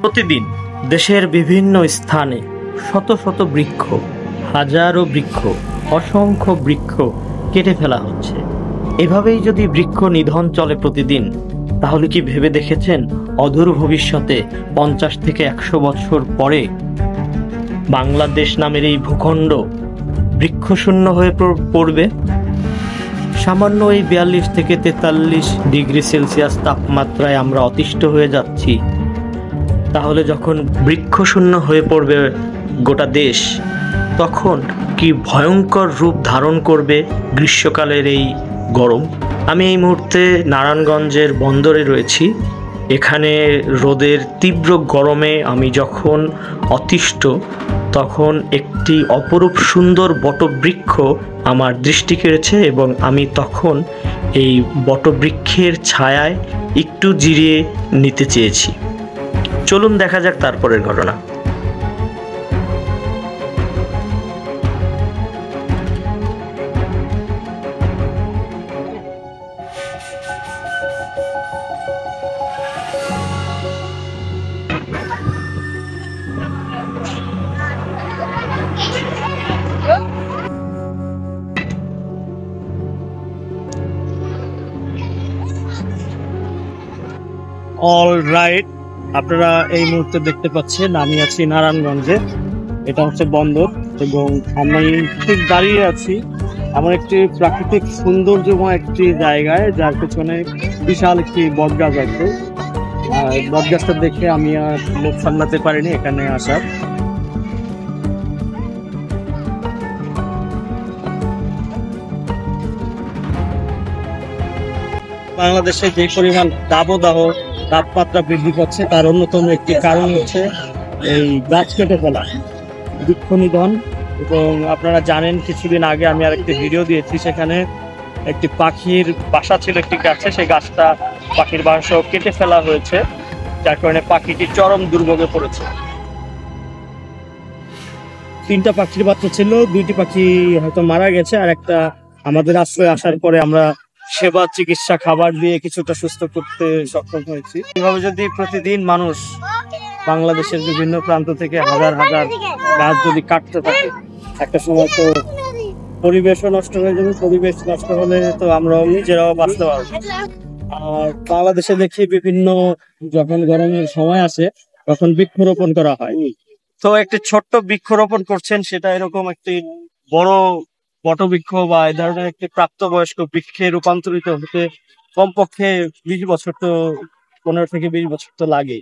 প্রতিদিন দেশের বিভিন্ন স্থানে শত শত বৃক্ষ, হাজারো বৃক্ষ, অসংখ্য বৃক্ষ কেটে ফেলা হচ্ছে। এভাবেই যদি বৃক্ষ নিধন চলে প্রতিদিন, তাহলে কি ভেবে দেখেছেন অদূর ভবিষ্যতে 50 থেকে 100 বছর পরে বাংলাদেশ নামের এই ভূখণ্ড বৃক্ষশূন্য হয়ে পড়বে? সামান্য এই 42 থেকে 43 ডিগ্রি সেলসিয়াস তাপমাত্রায় আমরা অতিষ্ঠ হয়ে যাচ্ছি। তাহলে যখন বৃক্ষশূন্য হয়ে পড়বে গোটা দেশ, তখন কি ভয়ঙ্কর রূপ ধারণ করবে গ্রীষ্মকালের এই গরম। আমি এই মুহূর্তে নারায়ণগঞ্জের বন্দরে রয়েছি। এখানে রোদের তীব্র গরমে আমি যখন অতিষ্ঠ, তখন একটি অপরূপ সুন্দর বটবৃক্ষ আমার দৃষ্টি কেড়েছে এবং আমি তখন এই বটবৃক্ষের ছায়ায় একটু জিরিয়ে নিতে চেয়েছি। চলুন দেখা যাক তারপরের ঘটনা। অলরাইট, আপনারা এই মুহূর্তে দেখতে পাচ্ছেন আমি আছি নারায়ণগঞ্জে। এটা হচ্ছে বন্দর এবং আমি ঠিক দাঁড়িয়ে আছি এমন একটি প্রাকৃতিক সৌন্দর্যময় একটি জায়গায়, যার পেছনে বিশাল একটি বটগাছ আছে। আর বটগাছটা দেখে আমি আর লোক সামলাতে পারিনি এখানে আসার। বাংলাদেশে যে পরিমাণ দাবদাহ তাপমাত্রা বৃদ্ধি পাচ্ছে, তার অন্যতম একটি কারণ হচ্ছে এই গাছ কেটে ফেলা, বৃক্ষ নিধন। এবং আপনারা জানেন, কিছুদিন আগে আমি আরেকটি ভিডিও দিয়েছি, সেখানে একটি পাখির বাসা ছিল একটি গাছে, সেই গাছটা পাখির বাসা কেটে ফেলা হয়েছে, যার কারণে পাখিটি চরম দুর্ভোগে পড়েছে। 3টা পাখির বাচ্চা ছিল, 2টি পাখি হয়তো মারা গেছে, আর একটা আমাদের আশ্রয়ে আসার পরে আমরা সেবা চিকিৎসা খাবার দিয়ে কিছুটা সুস্থ করতে সক্ষম হয়েছি। এভাবে যদি প্রতিদিন মানুষ বাংলাদেশের বিভিন্ন প্রান্ত থেকে হাজার হাজার গাছ যদি কাটতে থাকে, একটা সময় তো পরিবেশও নষ্ট হয়ে যাবে। পরিবেশ নষ্ট হলে তো আমরা নিজেরাও বাঁচতে পারবো। আর বাংলাদেশে দেখি বিভিন্ন যখন গরমের সময় আসে তখন বৃক্ষরোপণ করা হয়। তো একটি ছোট্ট বৃক্ষরোপণ করছেন, সেটা এরকম একটি বড় বটবৃক্ষ বা এই ধরনের একটি প্রাপ্তবয়স্ক বৃক্ষে রূপান্তরিত হতে কমপক্ষে 20 বছর তো 15 থেকে 20 বছর তো লাগে।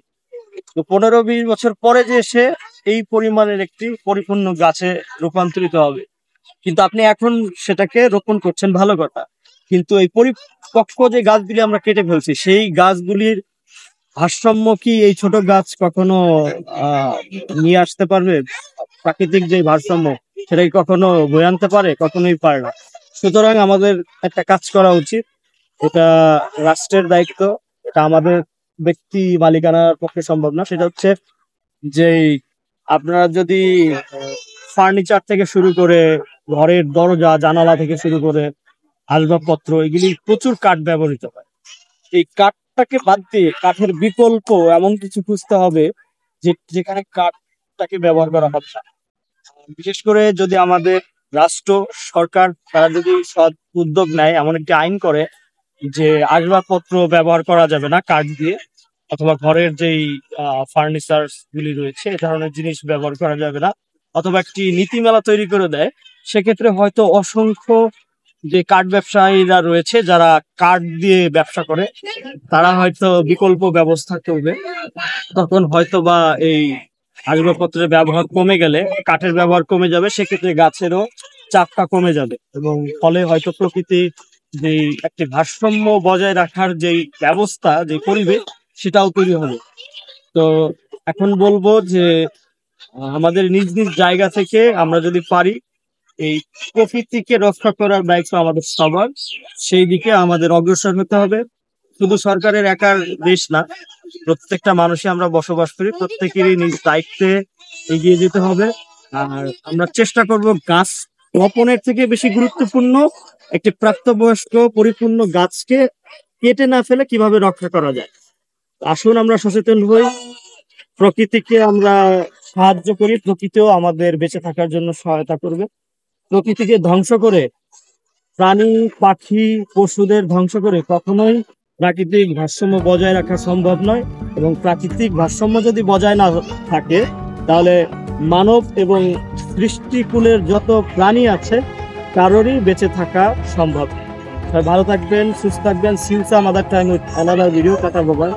তো 15-20 বছর পরে যে সে এই পরিমাণের একটি পরিপূর্ণ গাছে রূপান্তরিত হবে। কিন্তু আপনি এখন সেটাকে রোপণ করছেন, ভালো কথা, কিন্তু এই পরিপক্ক যে গাছগুলি আমরা কেটে ফেলছি, সেই গাছগুলির ভারসাম্য কি এই ছোট গাছ কখনো নিয়ে আসতে পারবে? প্রাকৃতিক যে ভারসাম্য, সেটা কি কখনো বয়ে আনতে পারে? কখনোই পারে না। সুতরাং আমাদের একটা কাজ করা উচিত, এটা রাষ্ট্রের দায়িত্ব, এটা আমাদের ব্যক্তি মালিকানার পক্ষে সম্ভব না। সেটা হচ্ছে যে আপনারা যদি ফার্নিচার থেকে শুরু করে ঘরের দরজা জানালা থেকে শুরু করে আসবাবপত্র, এগুলি প্রচুর কাঠ ব্যবহৃত হয়। এই কাঠটাকে বাদ দিয়ে কাঠের বিকল্প এমন কিছু খুঁজতে হবে যেখানে কাঠটাকে ব্যবহার করা হবে না। বিশেষ করে যদি আমাদের রাষ্ট্র সরকার তারা যদি সৎ উদ্যোগ নেয়, এমন একটি আইন করে যে আসবাবপত্র ব্যবহার করা যাবে না কাঠ দিয়ে, অথবা ঘরের যেই ফার্নিচার গুলি রয়েছে এ ধরনের জিনিস ব্যবহার করা যাবে না, অথবা একটি নীতিমালা তৈরি করে দেয়, সেক্ষেত্রে হয়তো অসংখ্য যে কাঠ ব্যবসায়ীরা রয়েছে যারা কাঠ দিয়ে ব্যবসা করে, তারা হয়তো বিকল্প ব্যবস্থা করবে। তখন হয়তো বা এই আসবাবপত্রের ব্যবহার কমে গেলে কাঠের ব্যবহার কমে যাবে, সেক্ষেত্রে গাছেরও চাপটা কমে যাবে এবং ফলে হয়তো প্রকৃতির যে একটি ভারসাম্য বজায় রাখার যেই ব্যবস্থা, যে পরিবেশ, সেটাও তৈরি হবে। তো এখন বলবো যে আমাদের নিজ নিজ জায়গা থেকে আমরা যদি পারি এই প্রকৃতিকে রক্ষা করার দায়িত্ব আমাদের সবার, সেই দিকে আমাদের অগ্রসর হতে হবে। শুধু সরকারের একার দেশ না, প্রত্যেকটা মানুষই আমরা বসবাস করি, প্রত্যেকেরই নিজ দায়িত্বে এগিয়ে যেতে হবে। আর আমরা চেষ্টা করব গাছ রোপণের থেকে বেশি গুরুত্বপূর্ণ একটি প্রাপ্তবয়স্ক পরিপূর্ণ গাছকে কেটে না ফেলে কিভাবে রক্ষা করা যায়। আসুন আমরা সচেতন হই, প্রকৃতিকে আমরা সাহায্য করি, প্রকৃতিও আমাদের বেঁচে থাকার জন্য সহায়তা করবে। প্রকৃতিকে ধ্বংস করে, প্রাণী পাখি পশুদের ধ্বংস করে কখনোই প্রাকৃতিক ভারসাম্য বজায় রাখা সম্ভব নয়। এবং প্রাকৃতিক ভারসাম্য যদি বজায় না থাকে, তাহলে মানব এবং সৃষ্টিকুলের যত প্রাণী আছে কারোরই বেঁচে থাকা সম্ভব। ভালো থাকবেন, সুস্থ থাকবেন। সিলসা mother time with another video. টাটা বাবা।